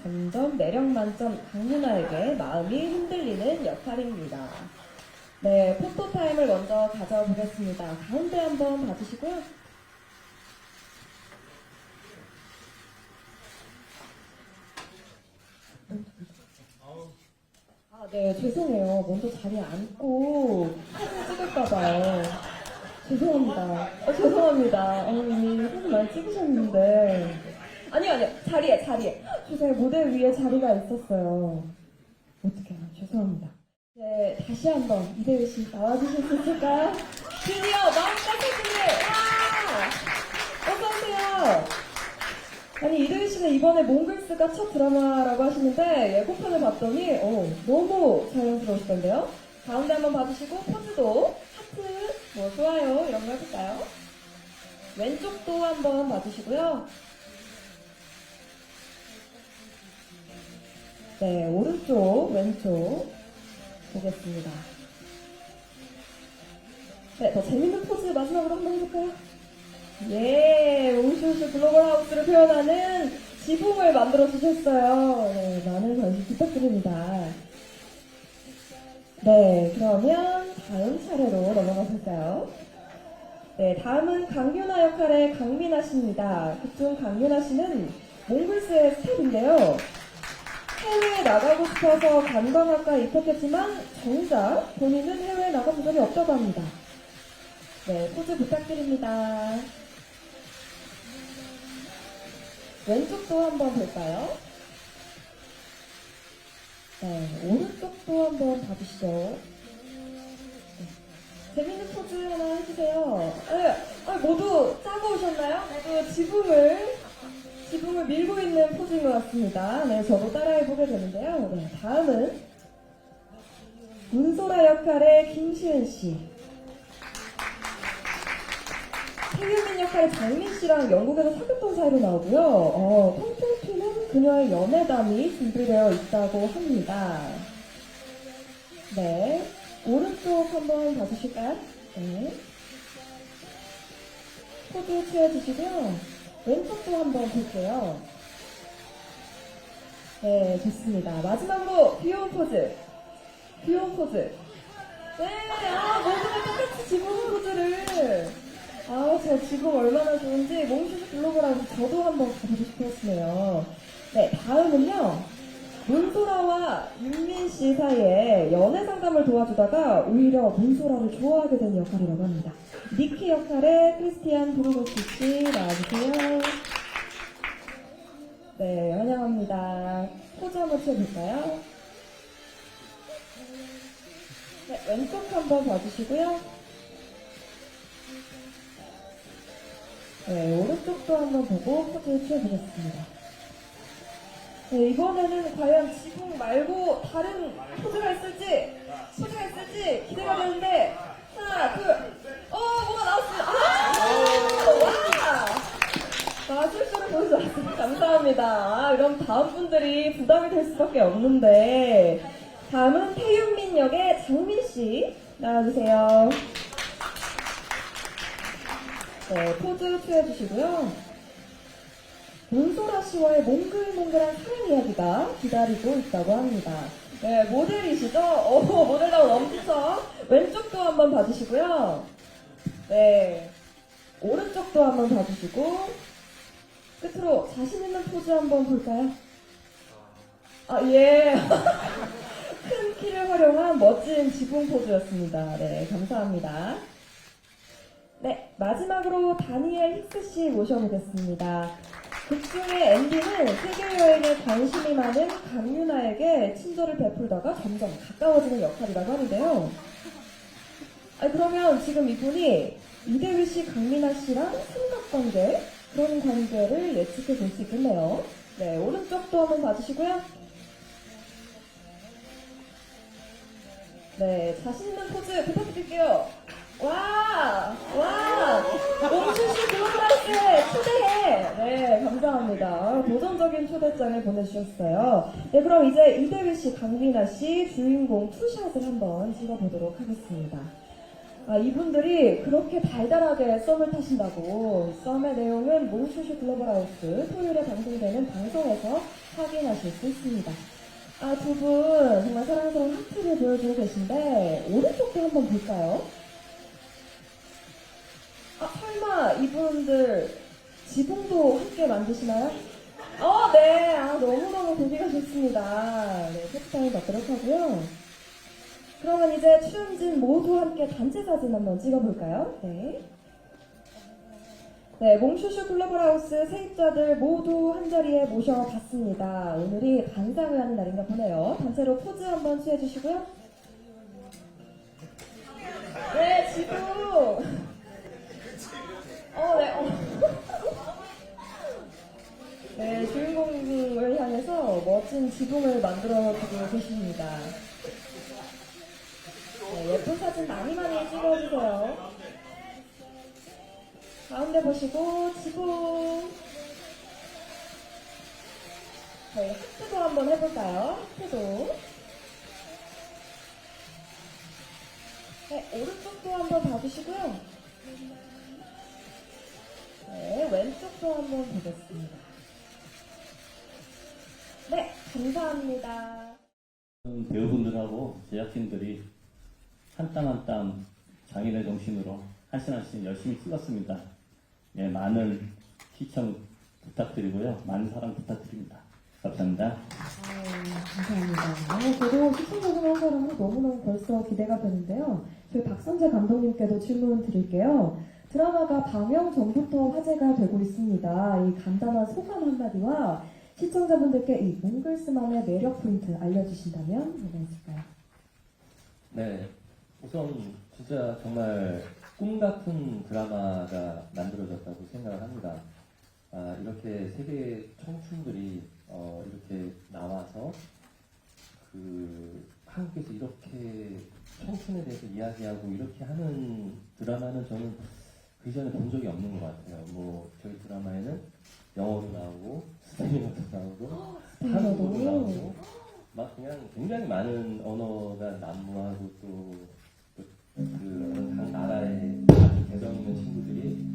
점점 매력 만점 강윤아에게 마음이 흔들리는 역할입니다. 네, 포토타임을 먼저 가져보겠습니다. 가운데 한번 봐주시고요. 네, 죄송해요. 먼저 자리에 앉고 사진 찍을까봐요. 죄송합니다. 죄송합니다. 이미 사진 많이 찍으셨는데. 아니요. 자리에. 죄송해요. 무대 위에 자리가 있었어요. 어떡해요. 죄송합니다. 네, 다시 한번 이대휘 씨 나와주실 수 있을까요? 드디어 마음껏 사진을! 어서오세요. 아니, 이대휘 씨는 이번에 몽글스가 첫 드라마라고 하시는데 예고편을 봤더니 너무 자연스러우시던데요? 가운데 한번 봐주시고 포즈도 하트, 좋아요 이런 거 해볼까요? 왼쪽도 한번 봐주시고요. 네, 오른쪽, 왼쪽 보겠습니다. 네, 더 재밌는 포즈 마지막으로 한번 해볼까요? 예, 옹슈슈 글로벌 하우스를 표현하는 지붕을 만들어 주셨어요. 네, 많은 관심 부탁드립니다. 네, 그러면 다음 차례로 넘어가 볼까요? 네, 다음은 강윤아 역할의 강민아 씨입니다. 그중 강윤아 씨는 몽글스의 스텝인데요. 해외에 나가고 싶어서 관광학과에 입학했지만 정작 본인은 해외에 나가본 적이 없다고 합니다. 네, 포즈 부탁드립니다. 왼쪽도 한번 볼까요? 네, 오른쪽도 한번 봐주시죠. 네, 재밌는 포즈 하나 해주세요. 모두 짜고 오셨나요? 모두 지붕을 밀고 있는 포즈인 것 같습니다. 네, 저도 따라해보게 되는데요. 네, 다음은 문소라 역할의 김시은 씨. 태유민 역할의 장민 씨랑 영국에서 사귀었던 사이로 나오고요. 통통 튀는 그녀의 연애담이 준비되어 있다고 합니다. 네, 오른쪽 한번 봐주실까요? 네. 포즈 취해주시고요. 왼쪽도 한번 볼게요. 네, 좋습니다. 마지막으로 귀여운 포즈. 네, 모두가 똑같이 지붕 포즈를. 저 지금 얼마나 좋은지 몽슈슈 글로벌하고 저도 한번 가보고 싶었네요. 네, 다음은요. 문소라와 윤민 씨 사이에 연애 상담을 도와주다가 오히려 문소라를 좋아하게 된 역할이라고 합니다. 니키 역할의 크리스티안 브루고스 씨 나와주세요. 네, 환영합니다. 포즈 한번 취해볼까요? 네, 왼쪽 한번 봐주시고요. 네, 오른쪽도 한번 보고 포즈 취해보겠습니다. 네, 이번에는 과연 지붕 말고 다른 포즈가 있을지 기대가 되는데, 하나, 둘, 뭐가 나왔어요. 와! 실수를 보여주셨습니다. 감사합니다. 이런 다음 분들이 부담이 될 수밖에 없는데, 다음은 태윤민 역의 장민씨 나와주세요. 네, 포즈 취해주시고요. 문소라 씨와의 몽글몽글한 사랑 이야기가 기다리고 있다고 합니다. 네, 모델이시죠? 모델다운 엄지척. 왼쪽도 한번 봐주시고요. 네, 오른쪽도 한번 봐주시고, 끝으로 자신 있는 포즈 한번 볼까요? 예. 큰 키를 활용한 멋진 지붕 포즈였습니다. 네, 감사합니다. 네, 마지막으로 다니엘 힉스 씨 모셔보겠습니다. 극중의 앤디는 세계여행에 관심이 많은 강윤아에게 친절을 베풀다가 점점 가까워지는 역할이라고 하는데요. 그러면 지금 이분이 이대휘 씨, 강민아 씨랑 삼각관계, 그런 관계를 예측해 볼 수 있겠네요. 네, 오른쪽도 한번 봐주시고요. 네, 자신 있는 포즈 부탁드릴게요. 와! 옹슈슈 글로벌하우스에 초대해! 네, 감사합니다. 도전적인 초대장을 보내주셨어요. 네, 그럼 이제 이대휘 씨, 강민아 씨 주인공 투샷을 한번 찍어보도록 하겠습니다. 아, 이분들이 그렇게 달달하게 썸을 타신다고. 썸의 내용은 몽슈슈 글로벌하우스 토요일에 방송되는 방송에서 확인하실 수 있습니다. 아, 두 분 정말 사랑스러운 하트를 보여주고 계신데 오른쪽도 한번 볼까요? 아, 설마 이분들 지붕도 함께 만드시나요? 네. 아, 너무너무 보기가 좋습니다. 네, 색상을 받도록 하고요. 그러면 이제 출연진 모두 함께 단체 사진 한번 찍어볼까요? 네. 네, 몽슈슈 글로벌하우스 세입자들 모두 한자리에 모셔봤습니다. 오늘이 반상을 하는 날인가 보네요. 단체로 포즈 한번 취해주시고요. 네, 지금. 네, 네, 주인공을 향해서 멋진 지붕을 만들어주고 계십니다. 네, 예쁜 사진 많이 많이 찍어주세요. 가운데 보시고 지붕. 저희 하트도 한번 해볼까요? 하트도. 네, 오른쪽도 한번 봐주시고요. 네, 왼쪽도 한번 보겠습니다. 네, 감사합니다. 배우분들하고 제작진들이 한 땀 한 땀 장인의 정신으로 한 씬 한 씬 열심히 찍었습니다. 예, 많은 시청 부탁드리고요. 많은 사랑 부탁드립니다. 감사합니다. 감사합니다. 저도 시청자분 한 사람은 너무너무 벌써 기대가 되는데요. 저희 박선재 감독님께도 질문 드릴게요. 드라마가 방영 전부터 화제가 되고 있습니다. 이 간단한 소감 한마디와 시청자분들께 이 몽글스만의 매력 포인트 알려주신다면 뭐가 있을까요? 네, 우선 진짜 정말 꿈 같은 드라마가 만들어졌다고 생각을 합니다. 이렇게 세계 청춘들이 이렇게 나와서 한국에서 이렇게 청춘에 대해서 이야기하고 이렇게 하는 드라마는 저는 그 이전에 본 적이 없는 것 같아요. 뭐 저희 드라마에는 영어도 나오고 스페인어도 나오고 한국어도 나오고 막 그냥 굉장히 많은 언어가 난무하고 또 각 나라의 아주 개성 있는 친구들이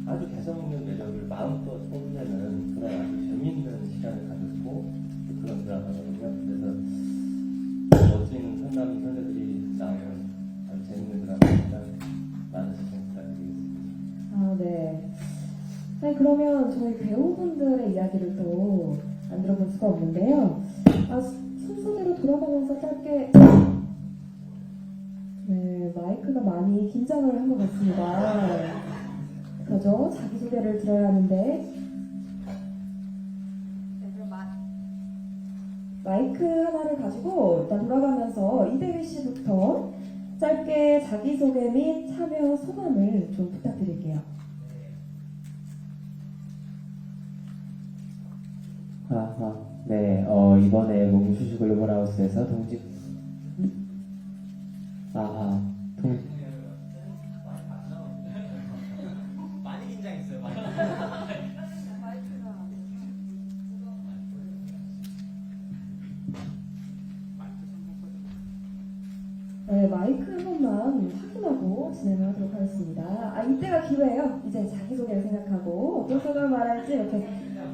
아주 개성 있는 매력을 마음껏 뽐내는 그런 아주 재미있는 시간을 가졌고 또 그런 드라마거든요. 그래서 멋진 선남 선녀들이 나오는 아주 재밌는 드라마니까 많은 시청 부탁드리겠습니다. 네. 아니, 그러면 저희 배우분들의 이야기를 또 안 들어볼 수가 없는데요. 순서대로 돌아가면서 짧게 네, 마이크가 많이 긴장을 한 것 같습니다. 그죠? 자기소개를 들어야 하는데 마이크 하나를 가지고 일단 돌아가면서 이대휘 씨부터 짧게 자기소개 및 참여 소감을 좀 부탁드릴게요. 네, 이번에 몽슈슈 글로벌하우스에서 많이 긴장했어요. 네, 마이크 한 번만 확인하고 진행을 하도록 하겠습니다. 이때가 기회예요. 이제 자기소개를 생각하고 어떤 소감을 말할지 이렇게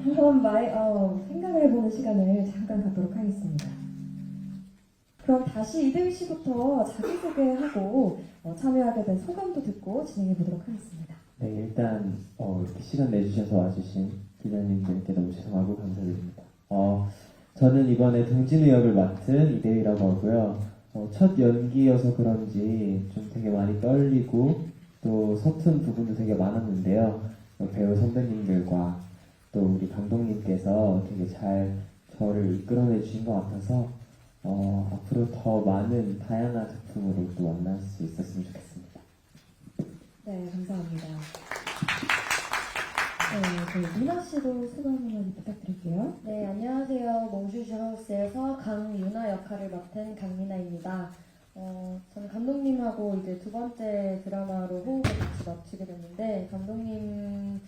한번 생각을 해보는 시간을 잠깐 갖도록 하겠습니다. 그럼 다시 이대휘 씨부터 자기소개하고 참여하게 된 소감도 듣고 진행해 보도록 하겠습니다. 네, 일단 이렇게 시간 내주셔서 와주신 기자님들께 너무 죄송하고 감사드립니다. 저는 이번에 동진우 역을 맡은 이대휘라고 하고요. 첫 연기여서 그런지 좀 되게 많이 떨리고 또 서툰 부분도 되게 많았는데요. 배우 선배님들과 또 우리 감독님께서 되게 잘 저를 이끌어내 주신 것 같아서 앞으로 더 많은 다양한 작품으로 또 만날 수 있었으면 좋겠습니다. 네, 감사합니다. 네, 저희 미나 씨도 소감 한번 부탁드릴게요. 네, 안녕하세요. 몽슈슈 하우스에서 강유나 역할을 맡은 강미나입니다. 저는 감독님하고 이제 두 번째 드라마로 호흡을 같이 맞추게 됐는데, 감독님이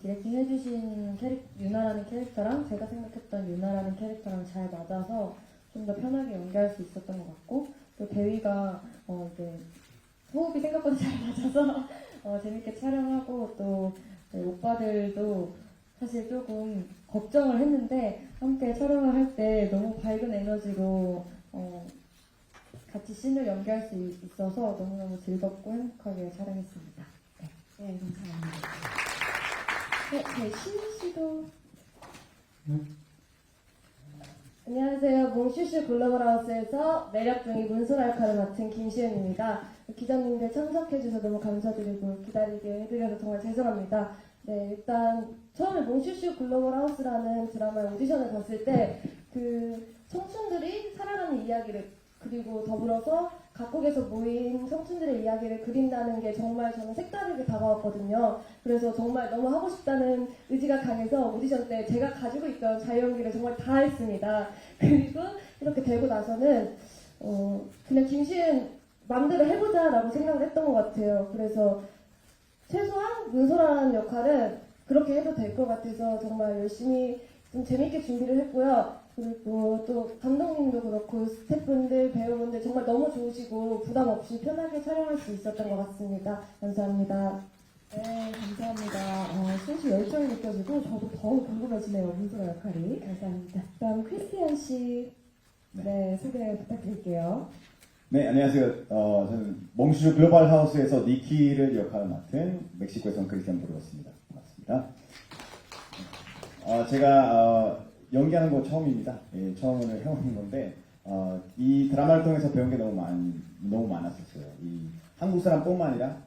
디렉팅 해주신 유나라는 캐릭터랑 제가 생각했던 유나라는 캐릭터랑 잘 맞아서 좀 더 편하게 연기할 수 있었던 것 같고, 또 대위가 이제 호흡이 생각보다 잘 맞아서 재밌게 촬영하고 또 네, 오빠들도 사실 조금 걱정을 했는데 함께 촬영을 할 때 너무 밝은 에너지로 같이 씬을 연기할 수 있어서 너무너무 즐겁고 행복하게 촬영했습니다. 네, 감사합니다. 네, 신희 씨도 안녕하세요. 몽슈슈 글로벌하우스에서 매력둥이 문소라 역할을 맡은 김시은입니다. 기자님들 참석해주셔서 너무 감사드리고 기다리게 해드려서 정말 죄송합니다. 네, 일단 처음에 몽슈슈 글로벌하우스라는 드라마에 오디션을 갔을 때 그 청춘들이 살아가는 이야기를 그리고 더불어서 각국에서 모인 청춘들의 이야기를 그린다는 게 정말 저는 색다르게 다가왔거든요. 그래서 정말 너무 하고 싶다는 의지가 강해서 오디션 때 제가 가지고 있던 자유연기를 정말 다 했습니다. 그리고 이렇게 되고 나서는 그냥 김시은 맘대로 해보자라고 생각을 했던 것 같아요. 그래서 최소한 문소라는 역할은 그렇게 해도 될 것 같아서 정말 열심히 좀 재밌게 준비를 했고요. 그리고 또 감독님도 그렇고 스태프분들, 배우분들 정말 너무 좋으시고 부담 없이 편하게 촬영할 수 있었던 것 같습니다. 감사합니다. 네, 감사합니다. 신희 씨 열정이 느껴지고 저도 더욱 궁금해지네요. 문소라 역할이. 감사합니다. 다음 크리스티안 씨 네, 소개 부탁드릴게요. 네, 안녕하세요. 저는 몽슈 글로벌 하우스에서 니키를 역할을 맡은 멕시코에서 온 크리스티안 브루였습니다. 반갑습니다. 제가 연기하는 거 처음입니다. 예, 처음으로 해오는 건데 이 드라마를 통해서 배운 게 너무 많았었어요. 이 한국 사람뿐만 아니라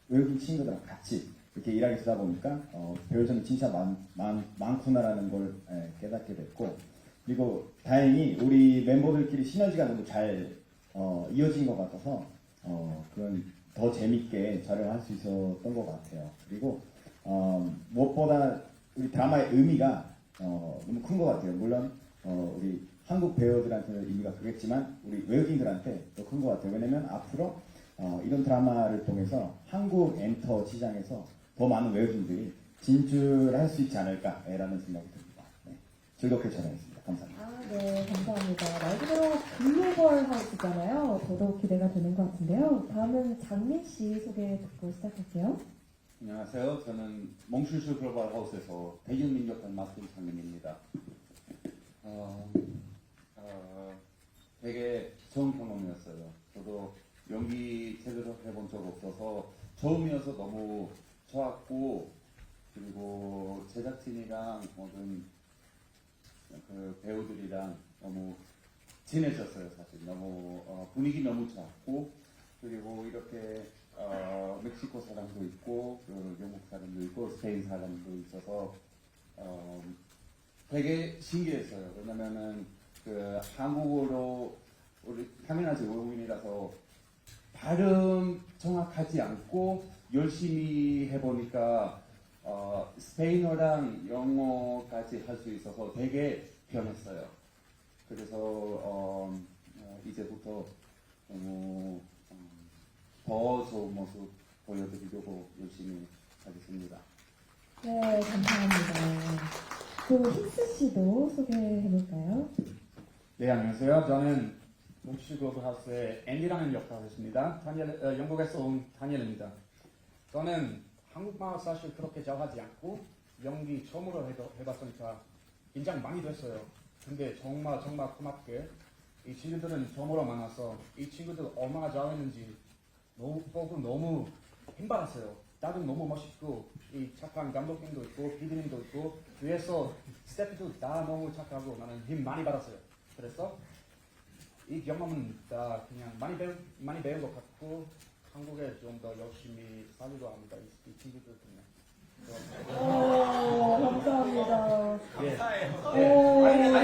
외국인 친구들랑 같이 이렇게 일하게 되다 보니까 배울 점이 진짜 많구나라는 걸 깨닫게 됐고, 그리고 다행히 우리 멤버들끼리 시너지가 너무 잘 이어진 것 같아서 그건 더 재밌게 촬영할 수 있었던 것 같아요. 그리고 무엇보다 우리 드라마의 의미가 너무 큰 것 같아요. 물론 우리 한국 배우들한테는 의미가 크겠지만 우리 외국인들한테 더 큰 것 같아요. 왜냐면 앞으로 이런 드라마를 통해서 한국 엔터 시장에서 더 많은 외국인들이 진출할 수 있지 않을까라는 생각이 듭니다. 네, 즐겁게 촬영했습니다. 감사합니다. 네, 감사합니다. 말 그대로 글로벌 하우스잖아요. 더더욱 기대가 되는 것 같은데요. 다음은 장민 씨 소개 듣고 시작할게요. 안녕하세요. 저는 몽슈슈 글로벌 하우스에서 대중민 역할 맡은 장민입니다. 되게 좋은 경험이었어요. 저도 연기 제대로 해본 적 없어서 처음이어서 너무 좋았고, 그리고 제작진이랑 모든 그 배우들이랑 너무 친해졌어요. 사실 너무 분위기 너무 좋았고, 그리고 이렇게 멕시코 사람도 있고, 영국 사람도 있고, 스페인 사람도 있어서 되게 신기했어요. 왜냐면은 그 한국어로 우리 당연하지 외국인이라서 발음 정확하지 않고 열심히 해보니까 스페인어랑 영어까지 할 수 있어서 되게 편했어요. 그래서 이제부터 너무 더 좋은 모습 보여드리려고 열심히 하겠습니다. 네, 감사합니다. 또 힌스 씨도 소개해볼까요? 네, 안녕하세요. 저는 몽슈 글로벌 하우스의 앤디라는 역할을 했습니다. 영국에서 온 다니엘입니다. 저는 한국말 사실 그렇게 잘하지 않고 연기 처음으로 해봤으니까 긴장 많이 됐어요. 근데 정말 고맙게 이 친구들은 처음으로 만나서 이 친구들 얼마나 잘했는지 너무 힘받았어요. 나도 너무 멋있고 이 착한 감독님도 있고 PD님도 있고 위에서 스태프도 다 너무 착하고 나는 힘 많이 받았어요. 그래서 이 경험은 다 그냥 많이 배운 것 같고 한국에 좀 더 열심히 살려고 합니다. 이 친구들 때문에. 감사합니다. 예.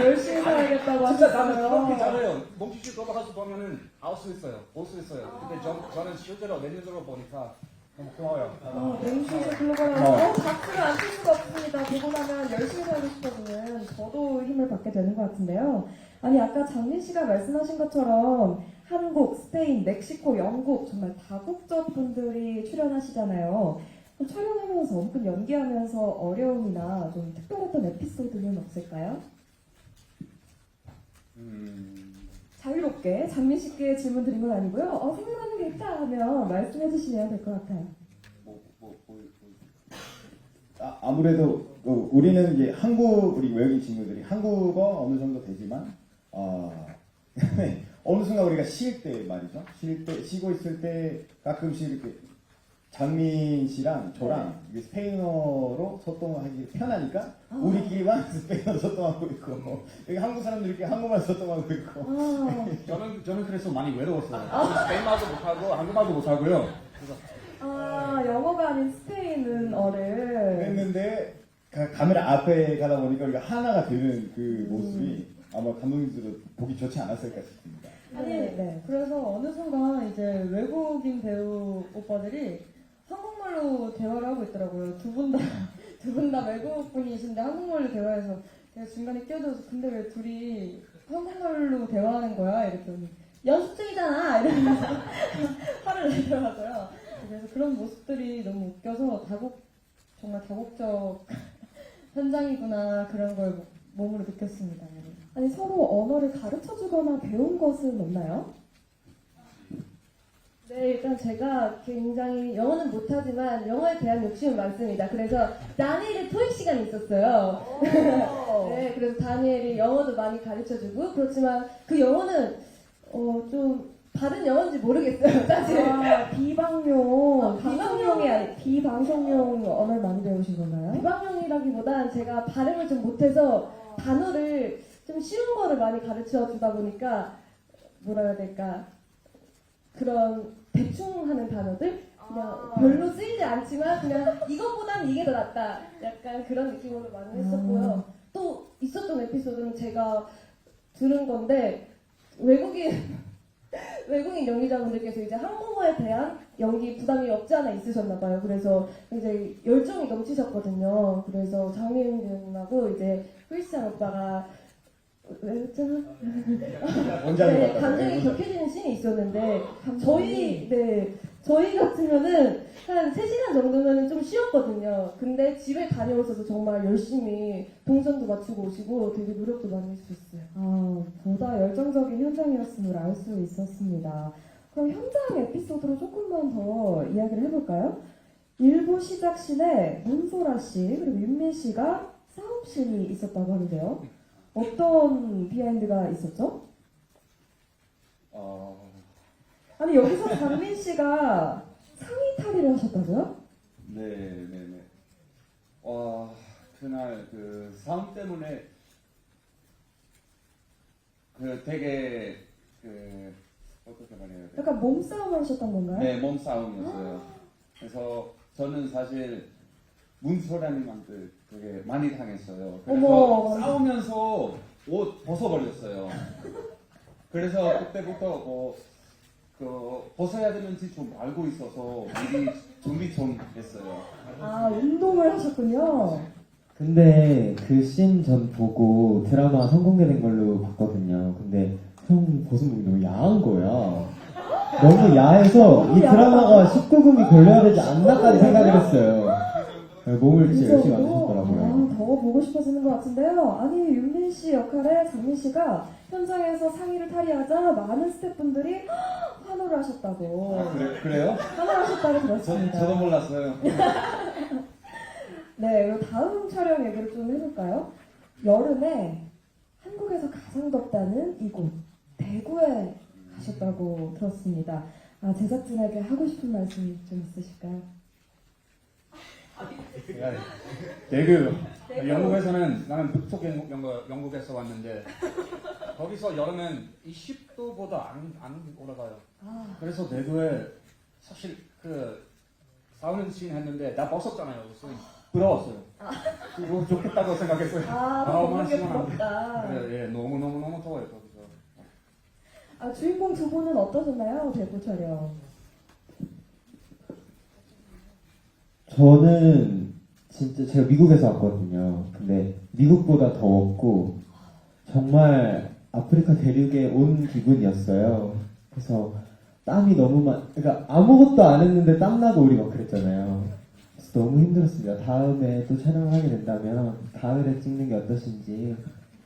열심히 살아야겠다고 진짜 나는 그렇게 하셨어요. 잘해요. 몽키슈 글로벌 하우스 보면은 알 수 있어요. 볼 수 있어요. 근데 저는 실제로 내 눈으로 보니까 너무 고마워요. 맹시즈 글로벌하우스 박수를 안 칠 수가 없습니다. 보고 나면 열심히 살고 싶어지는 저도 힘을 받게 되는 것 같은데요. 아니 아까 장민 씨가 말씀하신 것처럼 한국, 스페인, 멕시코, 영국 정말 다국적 분들이 출연하시잖아요. 그럼 촬영하면서 혹은 연기하면서 어려움이나 좀 특별했던 에피소드는 없을까요? 자유롭게 가볍게 장민 씨께 질문 드린 건 아니고요. 생각나는 게 있다 하면 말씀해 주시면 될 것 같아요. 아무래도 우리는 이제 우리 외국인 친구들이 한국어 어느 정도 되지만 어느 순간 우리가 쉴 때 말이죠. 쉬고 있을 때 가끔씩 이렇게 장민 씨랑 저랑 이게 스페인어로 소통하기 편하니까 우리끼리만 스페인어로 소통하고 있고 여기 한국 사람들끼리 한국말 소통하고 있고 저는 그래서 많이 외로웠어요. 스페인 말도 못하고 한국 말도 못하고요. 영어가 아닌 스페인어를. 그랬는데 카메라 앞에 가다 보니까 우리가 하나가 되는 그 모습이 아마 감독님들도 보기 좋지 않았을까 싶습니다. 아니, 네. 그래서 어느 순간 이제 외국인 배우 오빠들이 한국말로 대화를 하고 있더라고요. 두 분 다 외국 분이신데 한국말로 대화해서 제가 중간에 끼어들어서 근데 왜 둘이 한국말로 대화하는 거야? 이랬더니 연습 중이잖아! 이러면서 화를 내더라고요. 그래서 그런 모습들이 너무 웃겨서 정말 다국적 현장이구나 그런 걸 몸으로 느꼈습니다. 아니, 서로 언어를 가르쳐 주거나 배운 것은 없나요? 네, 일단 제가 굉장히 영어는 못하지만 영어에 대한 욕심은 많습니다. 그래서 다니엘의 토익 시간이 있었어요. 네, 그래서 다니엘이 영어도 많이 가르쳐주고 그렇지만 그 영어는 좀 다른 영어인지 모르겠어요, 사실. 비방송용 언어를 많이 배우신 건가요? 비방용이라기보단 제가 발음을 좀 못해서 단어를 좀 쉬운 거를 많이 가르쳐 주다 보니까 뭐라 해야 될까 그런 대충 하는 단어들 그냥 별로 쓰이지 않지만 그냥 이것보단 이게 더 낫다 약간 그런 느낌으로 많이 했었고요. 또 있었던 에피소드는 제가 들은 건데 외국인 연기자분들께서 이제 한국어에 대한 연기 부담이 없지 않아 있으셨나 봐요. 그래서 굉장히 열정이 넘치셨거든요. 그래서 장민 배우님하고 이제 크리스찬 오빠가 왜였잖아? 원장님 네, 같다. 감정이 격해지는 씬이 있었는데 저희 같으면은 한 3시간 정도면 좀 쉬었거든요. 근데 집에 다녀오셔서 정말 열심히 동선도 맞추고 오시고 되게 노력도 많이 해주셨어요. 보다 열정적인 현장이었음을 알 수 있었습니다. 그럼 현장 에피소드로 조금만 더 이야기를 해볼까요? 일부 시작씬에 문소라 씨 그리고 윤민 씨가 싸움씬이 있었다고 하는데요. 어떤 비하인드가 있었죠? 아니, 여기서 장민 씨가 상의 탈의를 하셨다고요? 네네네. 그날 그 싸움 때문에 되게 어떻게 말해야 돼? 약간 몸싸움을 하셨던 건가요? 네, 몸싸움이었어요. 그래서 저는 사실 문소라님한테 되게 많이 당했어요. 그래서 어머. 싸우면서 옷 벗어버렸어요. 그래서 그때부터 벗어야 되는지 좀 알고 있어서 미리 준비 좀 했어요. 운동을 하셨군요. 근데 그 씬 전 보고 드라마 선공개된 걸로 봤거든요. 근데 형 벗은 몸이 너무 야한 거야. 너무 야해서 이 드라마가 19금이 걸려야 되지 않나까지 생각을 했어요. 몸을 진짜 열심히 만드셨더라고요. 더 보고 싶어지는 것 같은데요. 아니, 윤민 씨 역할에 장민 씨가 현장에서 상의를 탈의하자 많은 스태프분들이 환호를 하셨다고. 그래요? 환호를 하셨다고 들었습니다. 저도 몰랐어요. 네, 그럼 다음 촬영 얘기를 좀 해볼까요? 여름에 한국에서 가장 덥다는 이곳 대구에 가셨다고 들었습니다. 제작진에게 하고 싶은 말씀이 좀 있으실까요? 대구. 영국에서는 나는 북쪽 영국에서 왔는데 거기서 여름엔 20도보다 안 올라가요. 그래서 대구에 사실 싸우는 씬 했는데 나 벗었잖아요. 그래서 부러웠어요. 그거 좋겠다고 생각했어요. 너무 게 부럽다. 예, 너무 더워요 거기서. 주인공 두 분은 어떠셨나요? 대구 촬영. 저는 진짜 제가 미국에서 왔거든요. 근데 미국보다 더웠고 정말 아프리카 대륙에 온 기분이었어요. 그래서 땀이 그러니까 아무것도 안 했는데 땀나고 우리 막 그랬잖아요. 그래서 너무 힘들었습니다. 다음에 또 촬영을 하게 된다면 가을에 찍는 게 어떠신지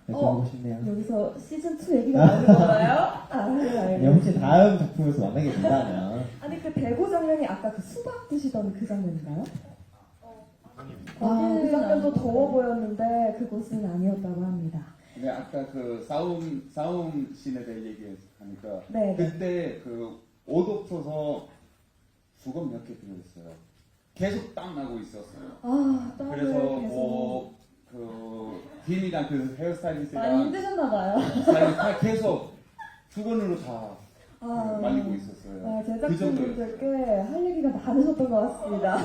여쭤보고 싶네요. 여기서 시즌2 얘기가 나오는 건가요? 아, 네, 네, 혹시 다음 작품에서 만나게 된다면 아니, 그 배구 장면이 아까 그 수박 드시던 그 장면인가요? 그 거기는 장면도 아니고. 더워 보였는데 그곳은 아니었다고 합니다. 근데 아까 그 싸움 씬에 대해 얘기하니까 네, 네. 그때 그 옷 없어서 수건 몇 개 들어있어요. 계속 땀 나고 있었어요. 아, 땀을 그래서 계속. 그 딘이랑 그 많이 헤어스타일리스트랑 힘드셨나봐요. 다 계속 수건으로 다 아, 말리고 있었어요. 아, 그 제작진분들께 정도였어요. 할 얘기가 많으셨던 것 같습니다.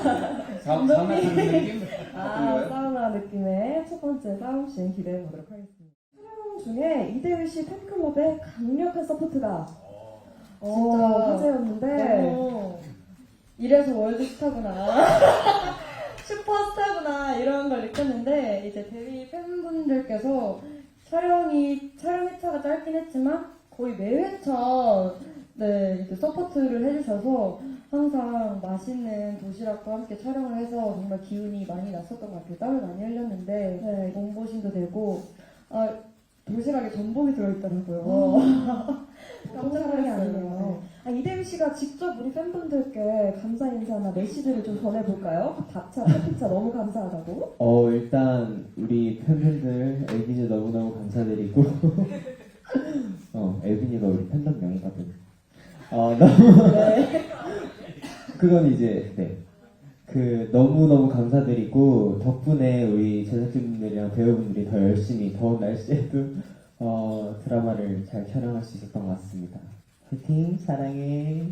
사우나 타는 느낌? 아, 사우나 느낌의 첫 번째 싸움씬 기대해 보도록 하겠습니다. 촬영 중에 이대일 씨 팬클럽의 강력한 서포트가 진짜 화제였는데 너무 이래서 월드스타구나. 슈퍼스타구나 이런 걸 느꼈는데 이제 데뷔 팬분들께서 촬영 회차가 짧긴 했지만 거의 매 회차 이제 서포트를 해주셔서 항상 맛있는 도시락과 함께 촬영을 해서 정말 기운이 많이 났었던 것 같아요. 땀을 많이 흘렸는데 네. 몸보신도 되고 도시락에 전복이 들어있더라고요. 깜짝 사랑이 아니네요. 아, 이대일 씨가 직접 우리 팬분들께 감사 인사나 메시지를 좀 전해볼까요? 답차, 팬피차 너무 감사하다고. 일단 우리 팬분들 엘빈이 너무너무 감사드리고 엘빈이가 우리 팬덤명이거든. 너무 그건 이제 너무너무 감사드리고 덕분에 우리 제작진분들이랑 배우분들이 더 열심히 더운 날씨에도 드라마를 잘 촬영할 수 있었던 것 같습니다. 화이팅! 사랑해!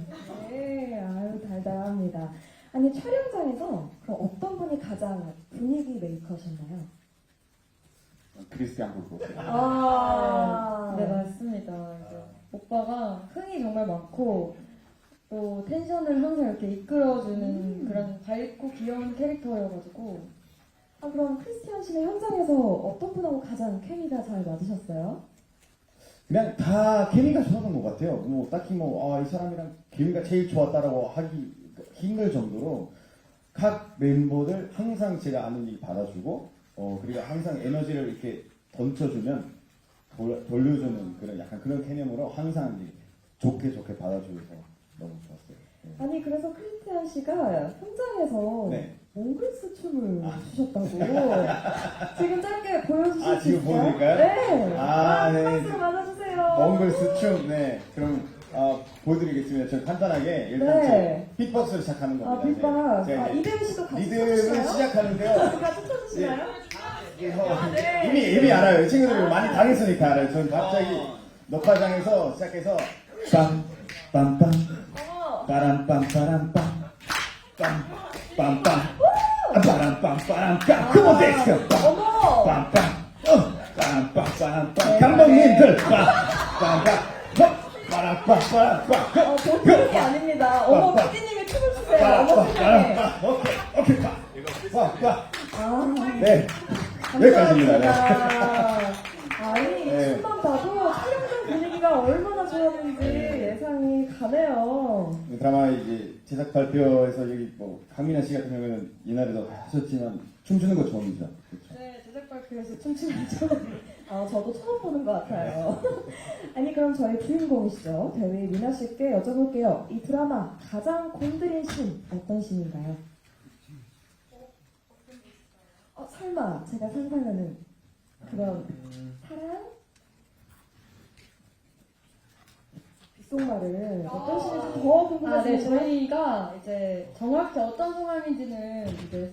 네, 아유, 달달합니다. 아니, 촬영장에서 그럼 어떤 분이 가장 분위기 메이커셨나요? 크리스티안 불고. 네, 맞습니다. 이제 오빠가 흥이 정말 많고 또 텐션을 항상 이렇게 이끌어주는 그런 밝고 귀여운 캐릭터여가지고 아, 그럼 크리스티안 씨는 현장에서 어떤 분하고 가장 케미가 잘 맞으셨어요? 그냥 다 케미가 좋았던 것 같아요. 뭐 딱히 이 사람이랑 케미가 제일 좋았다라고 하기 힘들 정도로 각 멤버들 항상 제가 아는 얘기 받아주고 그리고 항상 에너지를 이렇게 던져주면 돌려주는 그런 약간 그런 개념으로 항상 이제 좋게 받아주셔서 너무 좋았어요. 네. 아니, 그래서 크리스티안 씨가 현장에서 네. 몽글스 춤을 추셨다고. 지금 짧게 보여주실 수 지금 있어요? 보여드릴까요? 네. 네. 박수 맞아주세요. 몽글스 춤, 네. 그럼 보여드리겠습니다. 저 간단하게 일단 네. 제 빅박스를 시작하는 겁니다. 아, 빅박. 제가 이제 이대일 씨도 같이 리듬을 쳐주시나요? 시작하는데요. 같이 쳐주시나요? 이미 친구들이 많이 당했으니까 알아요. 전 갑자기 녹화장에서 시작해서 빰빰빰 빠람빰빠람빰 빰빰빰 빠람빰빠람빰 그모 데스크 어머! 빰빰 빠람빰빠람빰 감독님들 빠람빰빠람빰 보통이 아닙니다. 어머, PD님이 춤을 추세요. 어머, 세상에. 오케이 네 여기까지입니다. 네. 아니, 네. 춤만 봐도 촬영장 분위기가 얼마나 좋았는지 예상이 가네요. 드라마 이제 제작 발표에서 여기 강민아 씨 같은 경우에는 이날에도 하셨지만 춤추는 거 처음이죠. 그렇죠? 네, 제작 발표에서 춤추는 저도 처음 보는 것 같아요. 아니, 그럼 저희 주인공이시죠. 대위 미나 씨께 여쭤볼게요. 이 드라마 가장 공들인 씬 어떤 씬인가요? 설마 제가 상상하는 그런 사랑? 빗속말을 어떤 씬인지 더 궁금해서 네, 저희가 이제 정확히 어떤 상황인지는 이제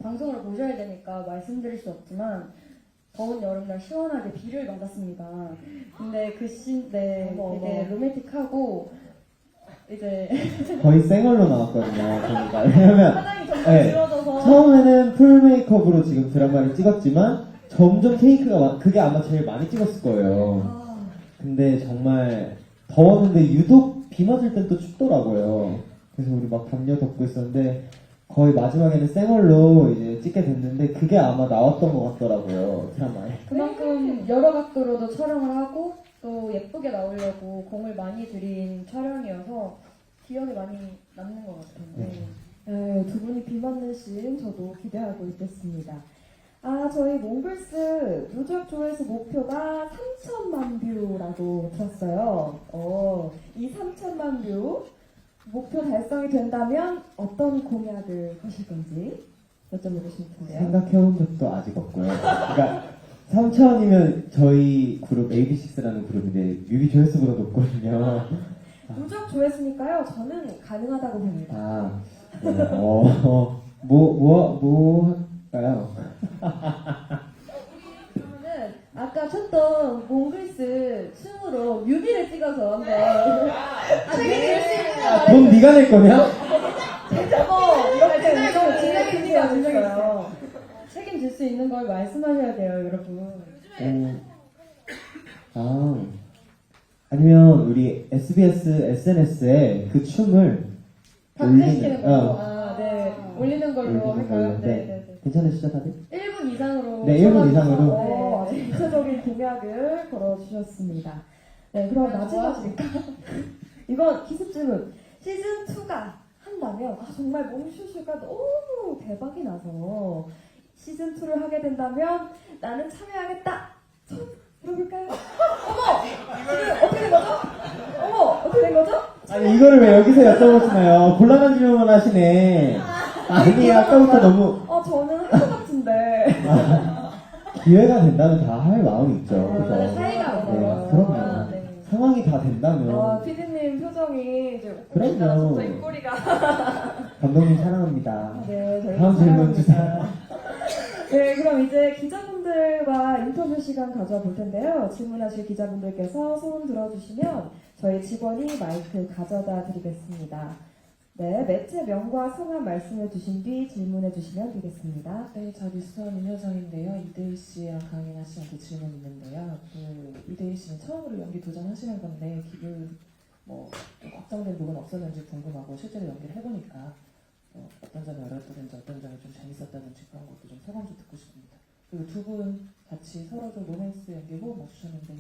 방송을 보셔야 되니까 말씀드릴 수 없지만 더운 여름날 시원하게 비를 맞았습니다. 근데 그 씬, 어머, 되게 어머. 로맨틱하고 이제 거의 생얼로 나왔거든요. 저희가. 왜냐면 화장이 점점 네. 지워져서 처음에는 풀 메이크업으로 지금 드라마를 찍었지만 점점 그게 아마 제일 많이 찍었을 거예요. 근데 정말 더웠는데 유독 비 맞을 땐 또 춥더라고요. 그래서 우리 막 담요 덮고 있었는데 거의 마지막에는 생얼로 이제 찍게 됐는데 그게 아마 나왔던 것 같더라고요. 드라마에. 그만큼 여러 각도로도 촬영을 하고 또 예쁘게 나오려고 공을 많이 들인 촬영이어서 기억에 많이 남는 것 같아요. 네. 두 분이 비 맞는 씬 저도 기대하고 있겠습니다. 저희 몽글스 누적 조회수 목표가 3천만 뷰라고 들었어요. 이 3천만 뷰 목표 달성이 된다면 어떤 공약을 하실 건지 여쭤보고 싶은데요. 생각해본 적도 아직 없고요. 그러니까 3천이면 저희 그룹 AB6IX라는 그룹인데 뮤비 조회수보다 높거든요. 누적 조회수니까요. 저는 가능하다고 봅니다. 네. 뭐 할까요? 그러면은 아까 췄던 몽글스 춤으로 뮤비를 찍어서 한번 책임질 수 있는 거 돈 네가 낼 거냐? 이렇게 진작에 있어요. 책임질 수 있는 걸 말씀하셔야 돼요, 여러분. 아니면 우리 SBS SNS에 그 춤을 박제시키는 걸로. 어. 올리는 걸로 올리는 할까요? 걸로. 네. 괜찮으시죠 다들? 1분 이상으로. 네, 1분 이상으로. 아주 구체적인 공약을 걸어주셨습니다. 네, 그럼 마지막으로 이건 기습 질문. 시즌 2가 한다면 정말 몽슈슈가 너무 대박이 나서 시즌 2를 하게 된다면 나는 참여하겠다. 손 들어볼까요? 지금 어떻게 된 거죠? 어떻게 된 거죠? 아니 이거를 왜 여기서 여쭤보시나요? 곤란한 질문만 하시네. 아니 아까부터 너무 저는 할 것 같은데. 기회가 된다면 다 할 마음이 있죠. 그죠? 사이가 네, 없어요. 그럼요. 네. 상황이 다 된다면 피디님 표정이 이제 그럼요. 진짜 입꼬리가. 감독님 사랑합니다. 네, 저희 다음 질문 사랑합니다. 네, 그럼 이제 기자분들과 인터뷰 시간 가져와 볼 텐데요. 질문하실 기자분들께서 소문 들어주시면 저희 직원이 마이크 가져다 드리겠습니다. 네, 매체 명과 성함 말씀해 주신 뒤 질문해 주시면 되겠습니다. 네, 저 뉴스원 임효정인데요. 이대희 씨랑 강인하 씨한테 질문 있는데요. 이대희 씨는 처음으로 연기 도전하시는 건데 기분 좀 걱정된 부분 없었는지 궁금하고 실제로 연기를 해보니까 어떤 점이 어려웠다든지 어떤 점이 좀 재밌었다든지 그런 것도 좀 소감 좀 듣고 싶습니다. 그리고 두 분 같이 서로 좀 로맨스 연기 호흡 맞추셨는데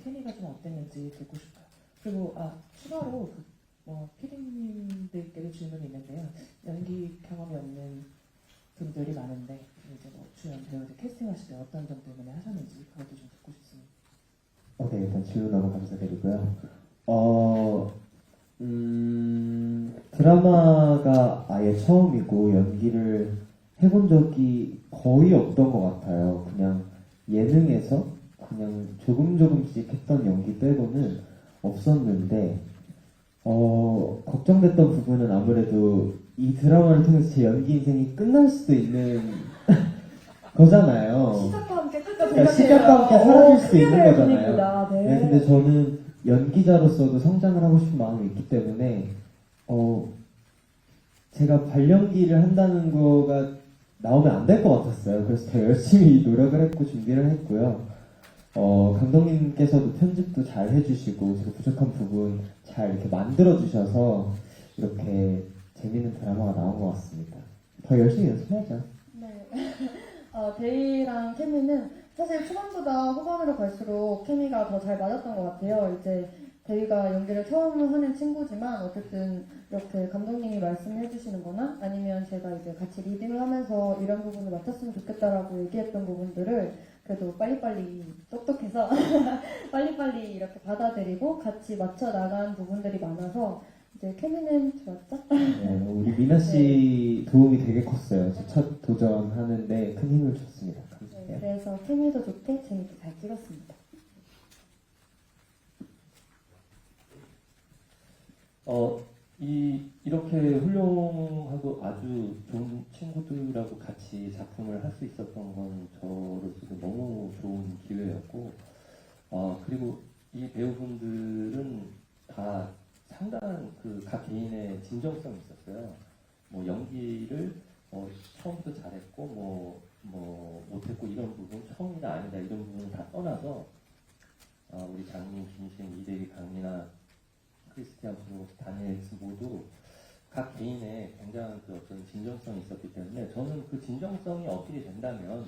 케미가 좀 어땠는지 듣고 싶어요. 그리고 추가로 피디님들께도 질문이 있는데요. 연기 경험이 없는 분들이 많은데 이제 주연 배우들 캐스팅하실 때 어떤 점 때문에 하셨는지 그것도 좀 듣고 싶습니다. 네, 일단 질문 너무 감사드리고요. 드라마가 아예 처음이고 연기를 해본 적이 거의 없던 것 같아요. 그냥 예능에서 그냥 조금씩 했던 연기 빼고는 없었는데 걱정됐던 부분은 아무래도 이 드라마를 통해서 제 연기 인생이 끝날 수도 있는 거잖아요. 시작과 함께 끝까지 그러니까 시작과 함께 사라질 수도 있는 거잖아요. 분위기다. 네. 네, 근데 저는 연기자로서도 성장을 하고 싶은 마음이 있기 때문에 제가 발연기를 한다는 거가 나오면 안 될 것 같았어요. 그래서 더 열심히 노력을 했고 준비를 했고요. 감독님께서도 편집도 잘 해주시고 제가 부족한 부분 잘 이렇게 만들어 주셔서 이렇게 재밌는 드라마가 나온 것 같습니다. 더 열심히 연습해야죠. 네. 데이랑 케미는 사실 초반보다 후반으로 갈수록 케미가 더 잘 맞았던 것 같아요. 이제 데이가 연기를 처음 하는 친구지만 어쨌든 이렇게 감독님이 말씀해 주시는 거나 아니면 제가 이제 같이 리딩을 하면서 이런 부분을 맡았으면 좋겠다라고 얘기했던 부분들을 그래도 빨리빨리 똑똑해서 빨리빨리 이렇게 받아들이고 같이 맞춰 나간 부분들이 많아서 이제 케미는 좋았죠? 네, 우리 미나 씨 도움이 되게 컸어요. 저 첫 도전하는데 큰 힘을 줬습니다. 감사해요. 그래서 케미도 좋게 재밌게 잘 찍었습니다. 이렇게 훌륭하고 아주 좋은 친구들하고 같이 작품을 할 수 있었던 건 저로서도 너무 좋은 기회였고, 그리고 이 배우분들은 다 상당한 각 개인의 진정성이 있었어요. 연기를 처음부터 잘했고, 못했고 이런 부분, 처음이나 아니다 이런 부분을 다 떠나서 우리 장민, 김신, 이대리, 강민아, 크리스티안 수, 다니엘스 모두 각 개인의 굉장한 어떤 진정성이 있었기 때문에 저는 그 진정성이 어필이 된다면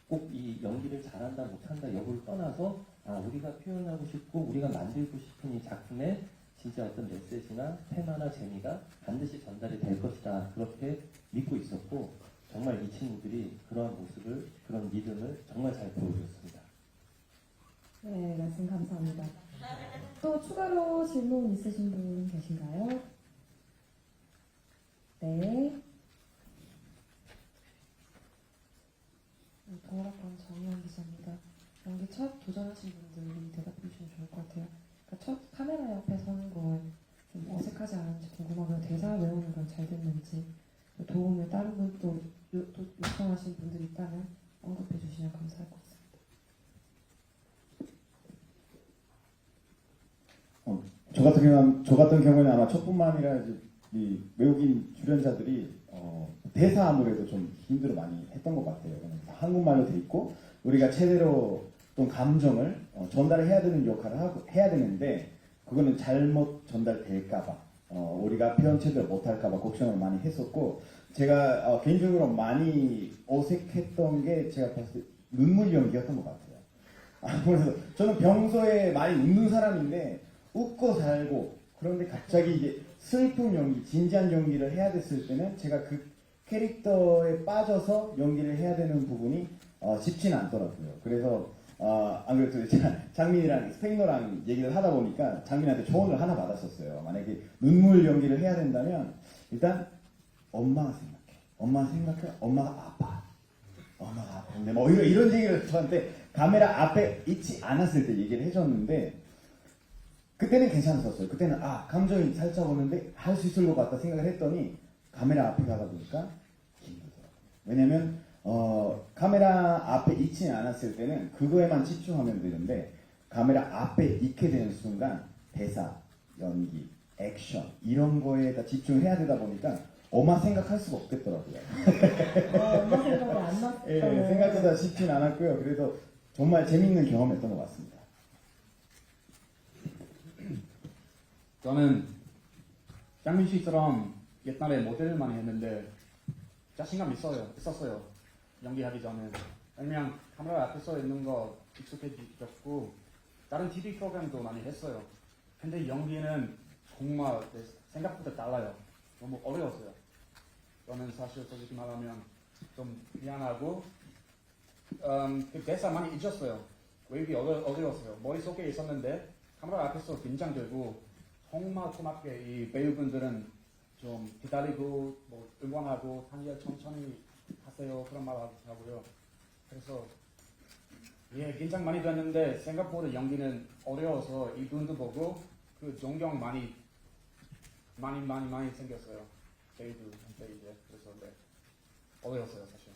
꼭 이 연기를 잘한다 못한다 여부를 떠나서 우리가 표현하고 싶고 우리가 만들고 싶은 이 작품의 진짜 어떤 메시지나 테마나 재미가 반드시 전달이 될 것이다 그렇게 믿고 있었고 정말 이 친구들이 그러한 모습을, 그런 믿음을 정말 잘 보여줬습니다. 네, 말씀 감사합니다. 또 추가로 질문 있으신 분 계신가요? 네. 동아학번 정희원 기자입니다. 연기 첫 도전하신 분들이 대답해 주시면 좋을 것 같아요. 그러니까 첫 카메라 옆에 서는 건 좀 어색하지 않은지 궁금하고요. 대사 외우는 건 잘 됐는지, 도움을 다른 분 또 요청하신 분들이 있다면 언급해 주시면 감사할 것 같습니다. 저 같은 경우에는 아마 첫뿐만 아니라 이제 이 외국인 출연자들이 대사 아무래도 좀 힘들어 많이 했던 것 같아요. 한국말로 돼 있고 우리가 제대로 좀 감정을 전달해야 되는 역할을 해야 되는데 그거는 잘못 전달될까봐 우리가 표현 제대로 못할까봐 걱정을 많이 했었고 제가 개인적으로 많이 어색했던 게 제가 봤을 때 눈물 연기였던 것 같아요. 아무래도 저는 평소에 많이 웃는 사람인데 웃고 살고 그런데 갑자기 이제 슬픈 연기, 진지한 연기를 해야 됐을 때는 제가 그 캐릭터에 빠져서 연기를 해야 되는 부분이 쉽지는 않더라고요. 그래서 안 그래도 제가 장민이랑 스페인어랑 얘기를 하다 보니까 장민한테 조언을 하나 받았었어요. 만약에 눈물 연기를 해야 된다면 일단 엄마가 생각해. 엄마가 아파. 엄마가 아픈데 뭐 이런 얘기를 저한테 카메라 앞에 있지 않았을 때 얘기를 해줬는데 그때는 괜찮았었어요. 그때는 감정이 살짝 오는데 할 수 있을 것 같다 생각을 했더니 카메라 앞에 가다 보니까 힘들더라고요. 왜냐면 카메라 앞에 있지 않았을 때는 그거에만 집중하면 되는데 카메라 앞에 있게 되는 순간 대사, 연기, 액션 이런 거에다 집중해야 되다 보니까 엄마 생각할 수가 없겠더라고요. 엄마 생각이 안 났어요. 예, 생각보다 쉽진 않았고요. 그래도 정말 재밌는 경험했던 것 같습니다. 저는 장민 씨처럼 옛날에 모델을 많이 했는데 자신감 있었어요. 연기하기 전에. 왜냐면 카메라 앞에서 있는 거 익숙해졌고 다른 TV 프로그램도 많이 했어요. 근데 연기는 정말 생각보다 달라요. 너무 어려웠어요. 저는 사실 솔직히 말하면 좀 미안하고 그 대사 많이 잊었어요. 외우기 어려웠어요. 머릿속에 있었는데 카메라 앞에서 긴장되고 정말 고맙게 이 배우분들은 좀 기다리고 뭐 응원하고 다니엘 천천히 하세요 그런 말 하고요. 그래서 긴장 많이 됐는데 생각보다 연기는 어려워서 이분도 보고 그 존경 많이 생겼어요. 배우들한테 이제 그래서 어려웠어요 사실.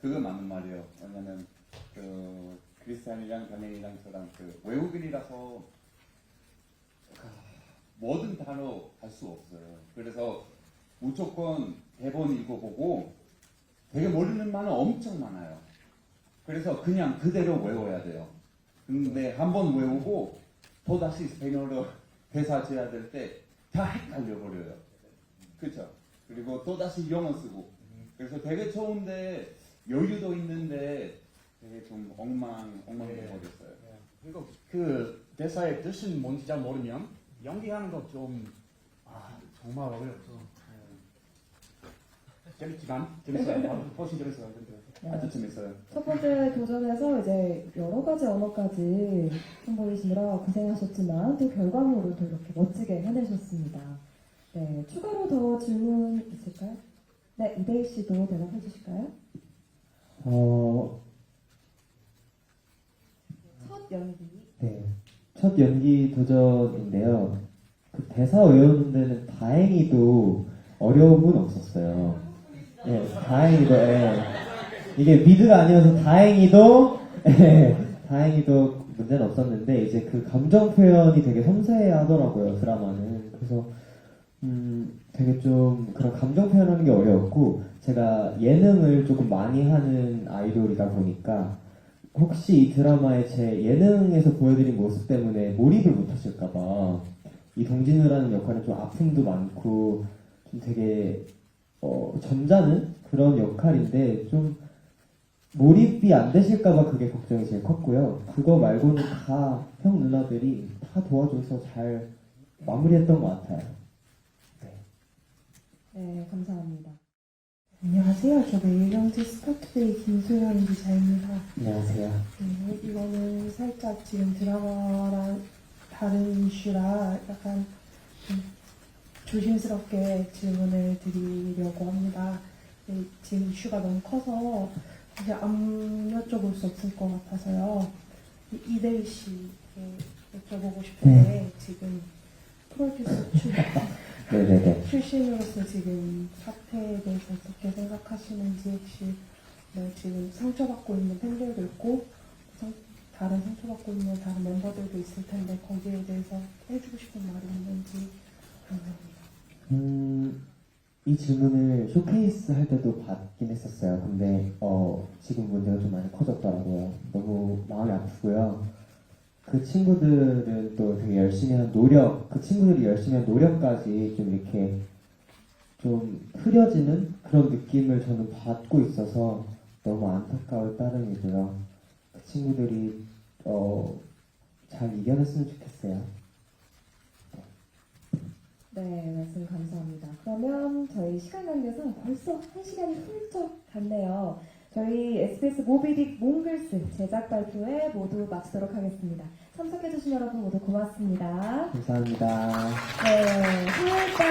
그거 맞는 말이에요. 왜냐면 그 크리스찬이랑 연예인이랑 저랑 그 외국인이라서 모든 단어 할 수 없어요. 그래서 무조건 대본 읽어보고 되게 모르는 말은 엄청 많아요. 그래서 그냥 그대로 외워야 돼요. 근데 한번 외우고 또다시 스페인어로 대사 지어야 될 때 다 헷갈려 버려요. 그렇죠? 그리고 또다시 영어 쓰고 그래서 되게 좋은데 여유도 있는데 되게 좀 엉망버렸어요. 그리고 그 대사의 뜻은 뭔지 잘 모르면 연기하는 거 좀 정말 어렵죠. 재밌지만 재밌어요. 훨씬 재밌어요. 근데 아주 재밌어요. 첫 번째 도전에서 이제 여러 가지 언어까지 선보이시느라 고생하셨지만 또 결과물을 또 이렇게 멋지게 해내셨습니다. 네, 추가로 더 질문 있을까요? 네, 이대희 씨도 대답해 주실까요? 첫 연기. 네. 첫 연기 도전인데요. 그 대사 외우는 데는 다행히도 어려움은 없었어요. 네, 다행히도, 이게 미드가 아니어서 다행히도, 다행히도 문제는 없었는데, 이제 그 감정 표현이 되게 섬세해 하더라고요, 드라마는. 그래서, 되게 좀 그런 감정 표현하는 게 어려웠고, 제가 예능을 조금 많이 하는 아이돌이다 보니까, 혹시 이 드라마에 제 예능에서 보여드린 모습 때문에 몰입을 못하실까봐 이 동진우라는 역할은 좀 아픔도 많고 좀 되게 점잖은 그런 역할인데 좀 몰입이 안 되실까봐 그게 걱정이 제일 컸고요. 그거 말고는 다 형 누나들이 다 도와줘서 잘 마무리했던 것 같아요. 네. 네, 감사합니다. 안녕하세요. 저 매일경제 스포츠데이 김소연 기자입니다. 안녕하세요. 네, 이거는 살짝 지금 드라마랑 다른 이슈라 약간 좀 조심스럽게 질문을 드리려고 합니다. 네, 지금 이슈가 너무 커서 이제 안 여쭤볼 수 없을 것 같아서요. 이대희 씨께 여쭤보고 싶은데 지금 프로듀서 네네네. 출신으로서 지금 사태에 대해서 어떻게 생각하시는지 혹시 뭐 지금 상처받고 있는 팬들도 있고 다른 상처받고 있는 다른 멤버들도 있을 텐데 거기에 대해서 해주고 싶은 말이 있는지 궁금합니다. 이 질문을 쇼케이스 할 때도 받긴 했었어요. 근데 지금 문제가 좀 많이 커졌더라고요. 너무 마음이 아프고요. 그 친구들은 또 되게 열심히 한 노력, 그 친구들이 열심히 한 노력까지 좀 이렇게 좀 흐려지는 그런 느낌을 저는 받고 있어서 너무 안타까울 따름이고요. 그 친구들이 잘 이겨냈으면 좋겠어요. 네, 말씀 감사합니다. 그러면 저희 시간 관계상 벌써 1시간이 훌쩍 갔네요. 저희 SBS 모비딕 몽글스 제작 발표회 모두 마치도록 하겠습니다. 참석해주신 여러분 모두 고맙습니다. 감사합니다. 네, 화요일 밤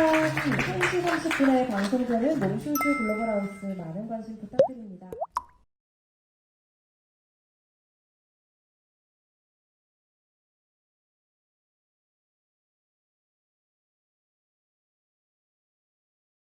1시 30분에 방송되는 몽슈슈 글로벌 하우스 많은 관심 부탁드립니다.